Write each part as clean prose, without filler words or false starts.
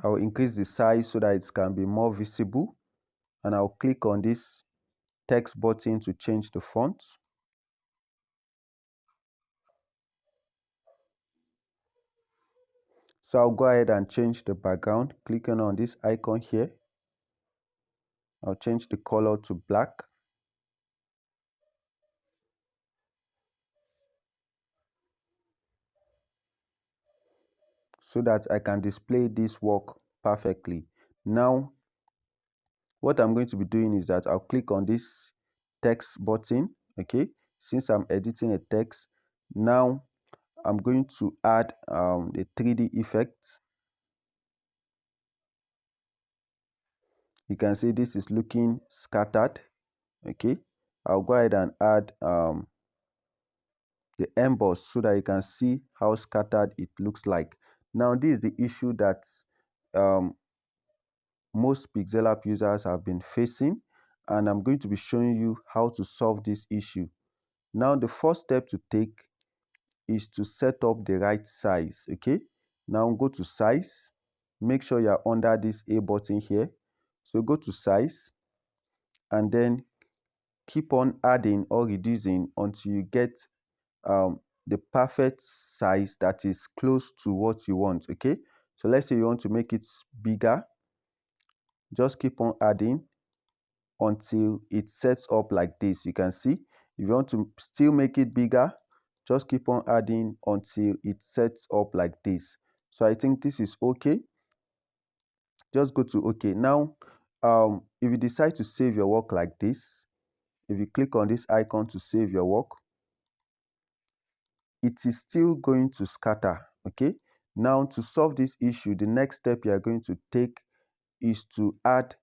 I'll increase the size so that it can be more visible, and I'll click on this text button to change the font. So I'll go ahead and change the background, clicking on this icon here. I'll change the color to black. So that I can display this work perfectly. Now, what I'm going to be doing is that I'll click on this text button, okay? Since I'm editing a text, now I'm going to add the 3D effects. You can see this is looking scattered, okay? I'll go ahead and add the emboss so that you can see how scattered it looks like. Now, this is the issue that most pixellab users have been facing, and I'm going to be showing you how to solve this issue. Now, the first step to take is to set up the right size, okay? Now go to size, make sure you're under this A button here. So go to size and then keep on adding or reducing until you get the perfect size that is close to what you want, okay? So let's say you want to make it bigger, just keep on adding until it sets up like this. You can see, if you want to still make it bigger, just keep on adding until it sets up like this. So I think this is okay. Just go to okay. Now, if you decide to save your work like this, if you click on this icon to save your work, it is still going to scatter, okay? Now, to solve this issue, the next step you are going to take is to add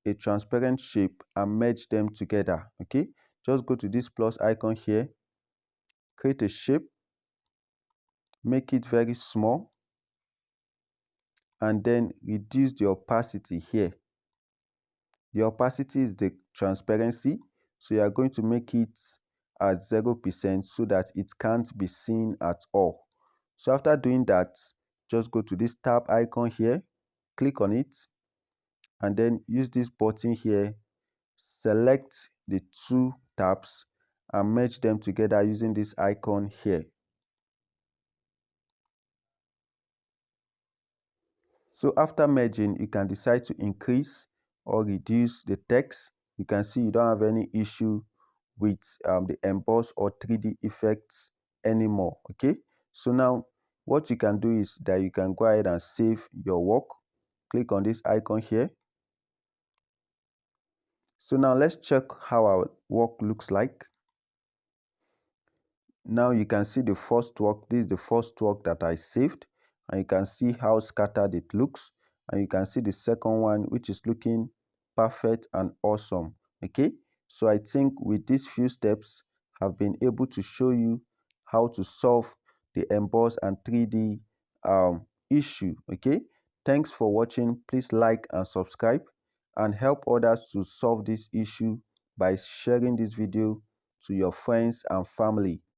a transparent shape and merge them together, okay? Just go to this plus icon here, create a shape, make it very small, and then reduce the opacity here. The opacity is the transparency, so you are going to make it at 0% so that it can't be seen at all. So after doing that, just go to this tab icon here, click on it, and then use this button here, select the two tabs and merge them together using this icon here. So after merging, you can decide to increase or reduce the text. You can see you don't have any issue with the emboss or 3D effects anymore, okay? So now what you can do is that you can go ahead and save your work. Click on this icon here. So now let's check how our work looks like. Now you can see the first work. This is the first work that I saved, and you can see how scattered it looks, and you can see the second one, which is looking perfect and awesome. Okay, so I think with these few steps I've been able to show you how to solve the emboss and 3D issue. Okay, thanks for watching. Please like and subscribe and help others to solve this issue by sharing this video to your friends and family.